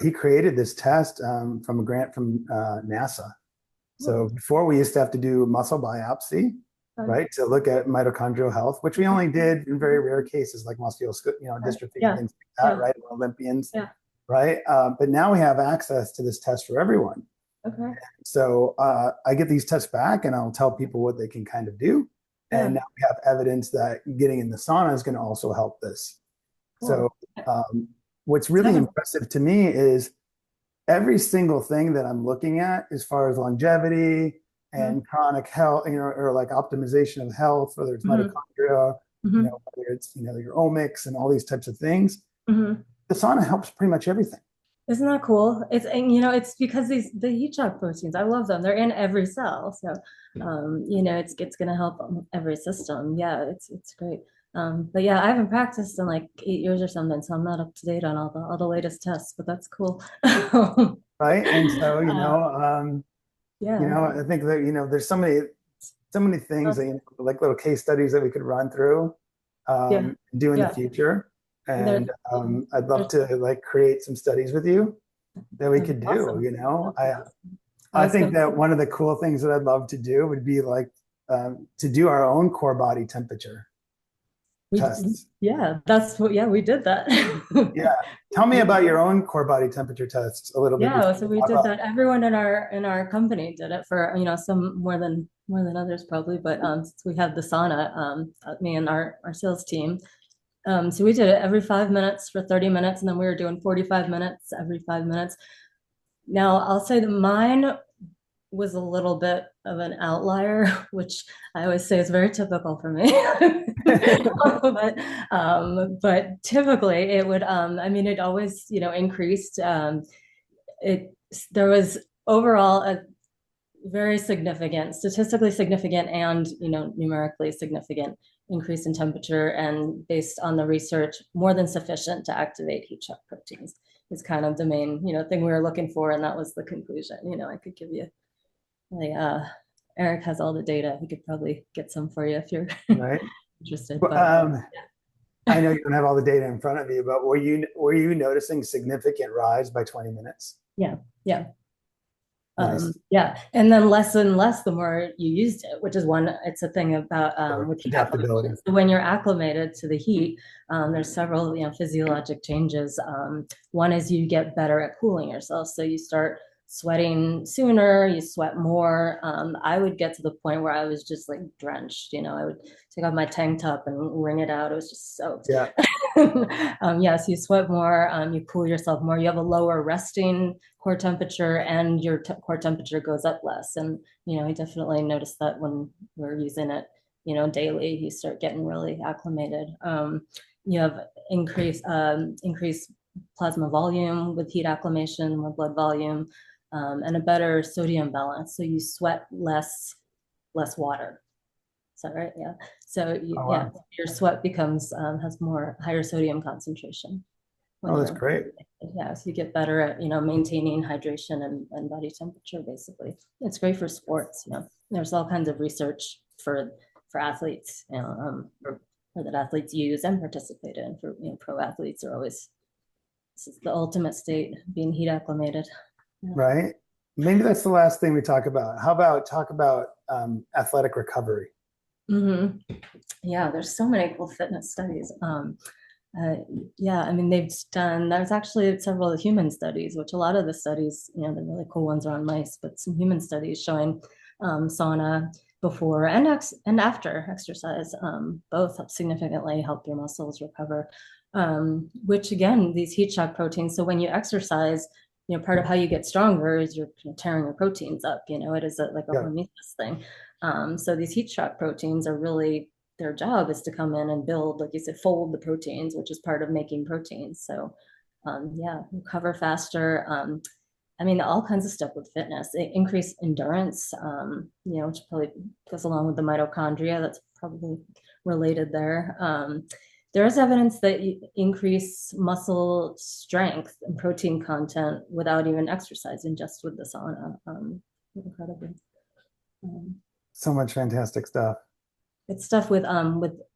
he created this test from a grant from NASA. So before we used to have to do muscle biopsy, right, to look at mitochondrial health, which we only did in very rare cases like dystrophy and things like that, right, Olympians, right? But now we have access to this test for everyone. Okay. So I get these tests back and I'll tell people what they can kind of do. And now we have evidence that getting in the sauna is going to also help this. Cool. So what's really impressive to me is every single thing that I'm looking at as far as longevity and chronic health, or like optimization of health, whether it's mitochondria, whether it's, your omics and all these types of things, the sauna helps pretty much everything. Isn't that cool? It's because the heat shock proteins, I love them. They're in every cell. So, it's going to help every system. Yeah, it's great. But yeah, I haven't practiced in like 8 years or something, so I'm not up to date on all the latest tests, but that's cool. Right. And so, I think that, there's so many things that, like little case studies that we could run through, do in the future. And I'd love to like create some studies with you that we could do. Awesome. I think that one of the cool things that I'd love to do would be like to do our own core body temperature tests. Yeah, we did that. Yeah, tell me about your own core body temperature tests a little bit. Yeah, so we did that. Everyone in our company did it for some more than others probably, but since we had the sauna, me and our sales team. So we did it every 5 minutes for 30 minutes, and then we were doing 45 minutes every 5 minutes. Now, I'll say that mine was a little bit of an outlier, which I always say is very typical for me. but typically it would, it always, increased. There was overall a very significant, statistically significant and, numerically significant increase in temperature, and based on the research, more than sufficient to activate heat shock proteins is kind of the main, thing we were looking for. And that was the conclusion. I could give you, Eric has all the data. He could probably get some for you if you're interested. But, I know you don't have all the data in front of you, but were you noticing significant rise by 20 minutes? Yeah. Nice. And then less and less the more you used it, which is it's a thing about with adaptability. So when you're acclimated to the heat, there's several physiologic changes. One is you get better at cooling yourself, so you start sweating sooner, you sweat more. I would get to the point where I was just like drenched, I would take off my tank top and wring it out. It was just soaked. Yeah. Yes, you sweat more, you cool yourself more, you have a lower resting core temperature, and your core temperature goes up less. And, I definitely noticed that when we're using it, daily, you start getting really acclimated. You have increased plasma volume with heat acclimation, more blood volume, and a better sodium balance. So you sweat less water. Is that right? Yeah. So Oh, yeah, wow. your sweat becomes has more higher sodium concentration when Oh, that's you're, great. yeah. So you get better at maintaining hydration and body temperature. Basically, it's great for sports. There's all kinds of research for athletes, or that athletes use and participate in. For pro athletes are always, this is the ultimate state, being heat acclimated. Yeah. Right. Maybe that's the last thing we talk about. How about talk about athletic recovery? Mm-hmm. Yeah, there's so many cool fitness studies. Uh, yeah, I mean, there's actually several human studies, which a lot of the studies, the really cool ones are on mice, but some human studies showing sauna before and after exercise, both significantly help your muscles recover. Which again, these heat shock proteins. So when you exercise, part of how you get stronger is you're tearing your proteins up. It is like a Yeah. hormesis thing. So these heat shock proteins are really, their job is to come in and build, like you said, fold the proteins, which is part of making proteins. So yeah, recover faster. I mean, all kinds of stuff with fitness, increase endurance, which probably goes along with the mitochondria. That's probably related there. There is evidence that you increase muscle strength and protein content without even exercising, just with the sauna. Incredibly. So much fantastic stuff. It's stuff with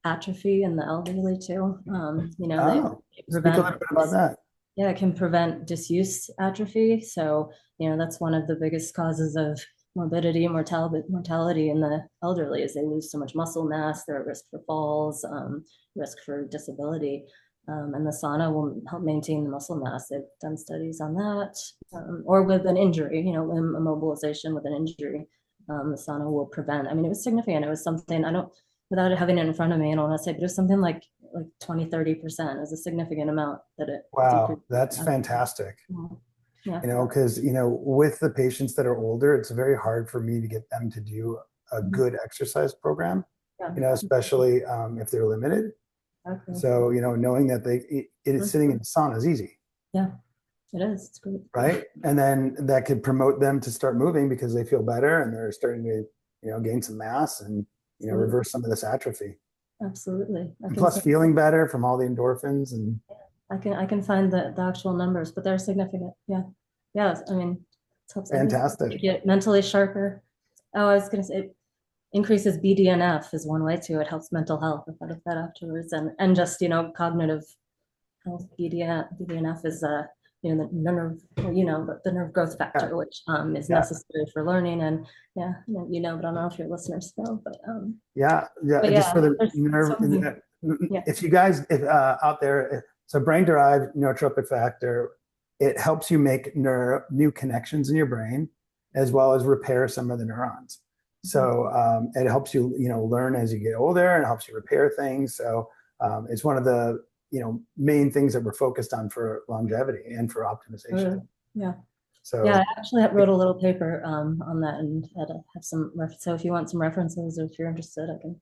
atrophy in the elderly too. Oh, They speak a prevent, little bit about that. yeah, it can prevent disuse atrophy. So, that's one of the biggest causes of morbidity, mortality in the elderly, is they lose so much muscle mass. They're at risk for falls, risk for disability. And the sauna will help maintain the muscle mass. They've done studies on that, or with an injury, limb immobilization with an injury. The sauna will prevent. I mean, it was significant. It was something, I don't, without having it in front of me, I don't want to say, but it was something like 20, 30% is a significant amount that it Wow, decreased. that's fantastic. Yeah. Because, with the patients that are older, it's very hard for me to get them to do a good exercise program, Yeah. especially if they're limited. Exactly. So, knowing that it is sitting in the sauna is easy, Yeah, it is. It's great. right? And then that could promote them to start moving because they feel better and they're starting to, gain some mass and, reverse some of this atrophy. Absolutely. And plus feeling better from all the endorphins and I can find the actual numbers, but they're significant. Yeah. Yeah. I mean, it helps everything. You fantastic. get mentally sharper. Oh, I was gonna say, it increases BDNF is one way too. It helps mental health. I thought of that afterwards. And just, cognitive health. BDNF is the nerve, the nerve growth Yeah. factor, which is Yeah. necessary for learning. And yeah, but I don't know if your listeners know, Yeah. but Just yeah, for the there's nerve, so many. Yeah. if you guys if out there, so brain derived neurotrophic factor, it helps you make new connections in your brain as well as repair some of the neurons. So it helps you, learn as you get older and helps you repair things. So it's one of the, main things that we're focused on for longevity and for optimization. Yeah. So Yeah, I actually wrote a little paper on that, and had to have some so if you want some references, or if you're interested, I can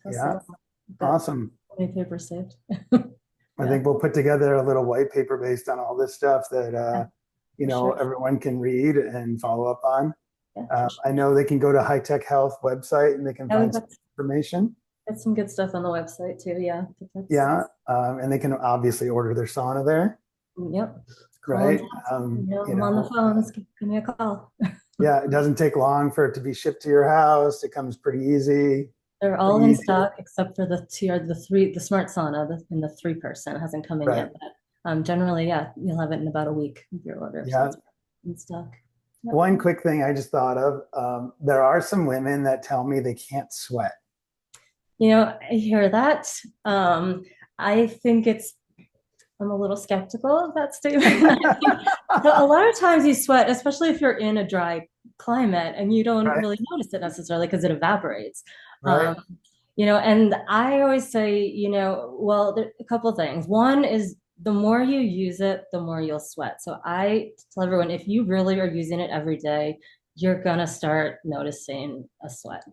post yeah, it. I've got awesome. many papers saved. I Yeah. think we'll put together a little white paper based on all this stuff that Sure. everyone can read and follow up on. Yeah, sure. I know they can go to High Tech Health website and they can Yeah, we've find some information. got some good stuff on the website too. Yeah. Yeah, and they can obviously order their sauna there, Yep. Call right? and text. I'm on the phones. Give me a call. Yeah, it doesn't take long for it to be shipped to your house. It comes pretty easy. They're all in stock except for the the smart sauna, in the 3-person hasn't come in Right. yet. But generally, yeah, you'll have it in about a week with your order. Yeah. So it's in stock. Yep. One quick thing I just thought of, there are some women that tell me they can't sweat. I hear that. I think it's I'm a little skeptical of that statement. I think a lot of times you sweat, especially if you're in a dry climate and you don't Right, really notice it necessarily because it evaporates. right, Um, and I always say, well, there are a couple of things. One is the more you use it, the more you'll sweat. So I tell everyone, if you really are using it every day, you're gonna start noticing a sweat.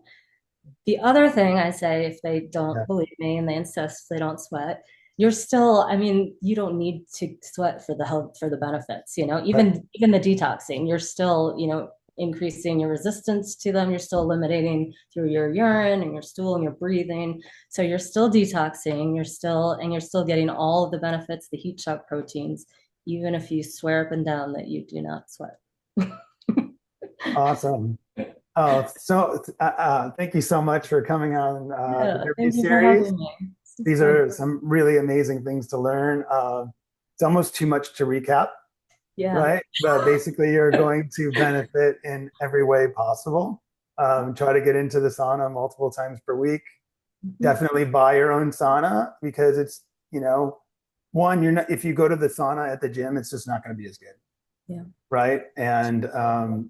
The other thing I say, if they yeah, don't believe me and they insist they don't sweat, you're still, I mean, you don't need to sweat for the health, for the benefits, right. even the detoxing, you're still, increasing your resistance to them. You're still eliminating through your urine and your stool and your breathing. So you're still detoxing, you're still getting all of the benefits, the heat shock proteins, even if you swear up and down that you do not sweat. Awesome. Oh, so thank you so much for coming on the Yeah, interview thank you for series. having me. It's These fun. are some really amazing things to learn. It's almost too much to recap, Yeah. right? But basically, you're going to benefit in every way possible. Try to get into the sauna multiple times per week. Mhm. Definitely buy your own sauna because one, you're not, if you go to the sauna at the gym, it's just not going to be as good, Yeah. right? And,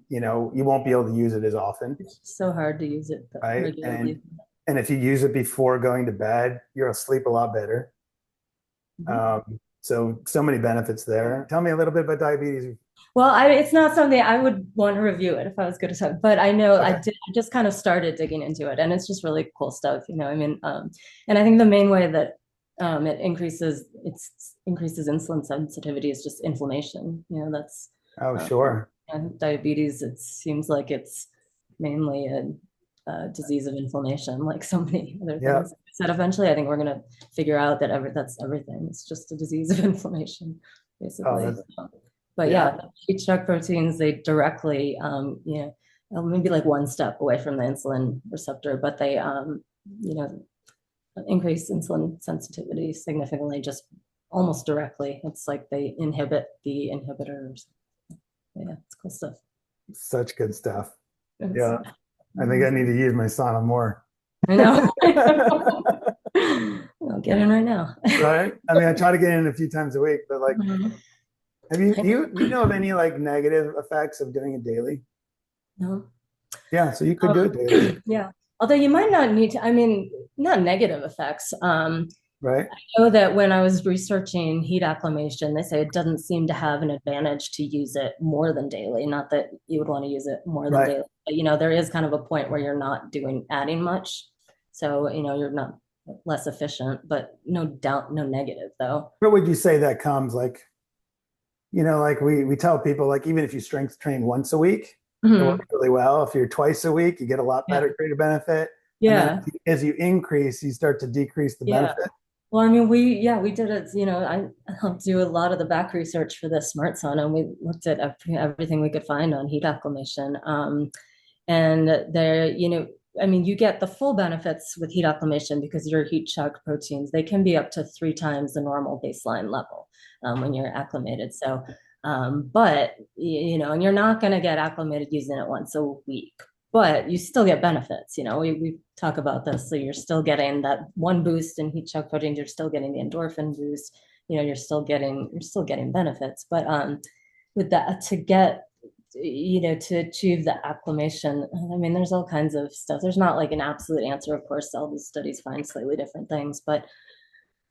you won't be able to use it as often, It's so hard to use it right? regularly. And if you use it before going to bed, you'll sleep a lot better. Mhm. So many benefits there. Tell me a little bit about diabetes. Well, it's not something I would want to review it if I was going to talk, but I know I Okay. did. I just kind of started digging into it, and it's just really cool stuff. I mean, and I think the main way that it increases insulin sensitivity is just inflammation. That's Oh, um, sure. and diabetes. It seems like it's mainly a disease of inflammation, like so many other Yeah. things. Like I said, eventually, I think we're going to figure out that that's everything. It's just a disease of inflammation, Oh, basically. that's, But yeah. yeah, the heat shock proteins, they directly, maybe like one step away from the insulin receptor, but they, you know, increase insulin sensitivity significantly, just almost directly. It's like they inhibit the inhibitors. Yeah, it's cool stuff. Such good stuff. It's, Yeah. I think I need to use my sauna more. I know. I'll get in right now. Right? I mean, I try to get in a few times a week, but like, Mhm. have you do you know of any like negative effects of doing it daily? No. Yeah, so you could do it daily, Yeah. Although you might not need to, I mean, not negative effects. right? Know that when I was researching heat acclimation, they say it doesn't seem to have an advantage to use it more than daily. Not that you would want to use it more than Right. daily, but there is kind of a point where you're not adding much. So, you're not less efficient, but no doubt, no negative though. Where would you say that comes? Like, like we tell people, like, even if you strength train once a week, it Hmm. works really well. If you're twice a week, you get a lot Yeah. better greater benefit. And then Yeah. as you increase, you start to decrease the Yeah. benefit. Well, I mean, we did it, I helped do a lot of the back research for this smart sauna, and we looked at everything we could find on heat acclimation. And there, I mean, you get the full benefits with heat acclimation because your heat shock proteins, they can be up to 3 times the normal baseline level when you're acclimated. So, but, and you're not going to get acclimated using it once a week, but you still get benefits. We talk about this. So you're still getting that one boost in heat shock proteins. You're still getting the endorphin boost. You're still getting benefits. But with that, to achieve the acclimation, I mean, there's all kinds of stuff. There's not like an absolute answer. Of course, all these studies find slightly different things, but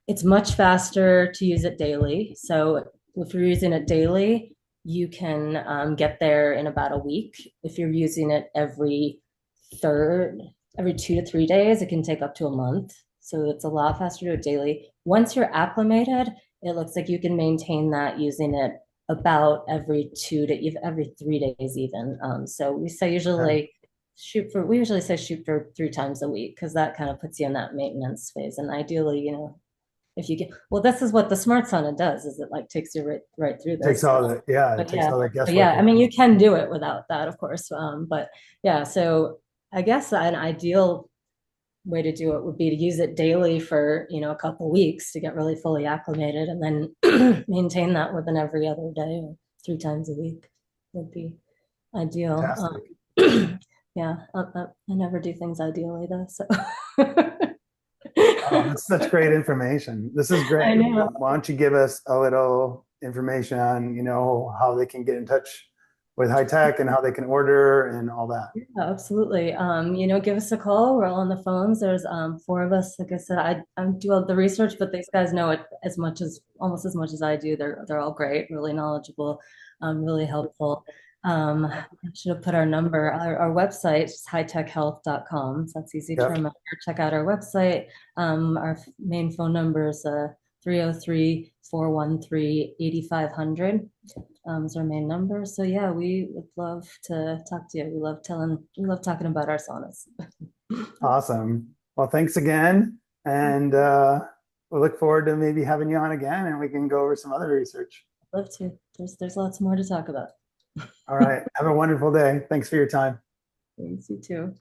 it's much faster to use it daily. So if you're using it daily, you can get there in about a week. If you're using it third, every 2 to 3 days, it can take up to a month. So it's a lot faster to do it daily. Once you're acclimated, it looks like you can maintain that using it about every 3 days even. So Okay. we usually say shoot for 3 times a week because that kind of puts you in that maintenance phase. And ideally, if you get, well, this is what the smart sauna does, is it like takes you right through Takes this. all the, yeah, it But takes yeah, all that but yeah, guesswork I out. mean, you can do it without that, of course. But yeah, so I guess an ideal way to do it would be to use it daily for, a couple weeks to get really fully acclimated and then maintain that within every other day or 3 times a week would be ideal. Fantastic. Yeah, I never do things ideally though, so. Oh, That's such great information. This is I great. know. Why don't you give us a little information on, how they can get in touch with high tech and how they can order and all that. Yeah, absolutely. Give us a call. We're all on the phones. There's four of us. Like I said, I do all the research, but these guys know it as much as almost as much as I do. They're all great, really knowledgeable, really helpful. I should have put our number. Our website is hightechhealth.com. So that's easy to Yep. remember. Check out our website. Our main phone number is 303-413-8500. Is our main number. So yeah, we would love to talk to you. We love talking about our saunas. Awesome. Well, thanks again. And we'll look forward to maybe having you on again and we can go over some other research. Love to. There's lots more to talk about. All right. Have a wonderful day. Thanks for your time. Thanks, you too.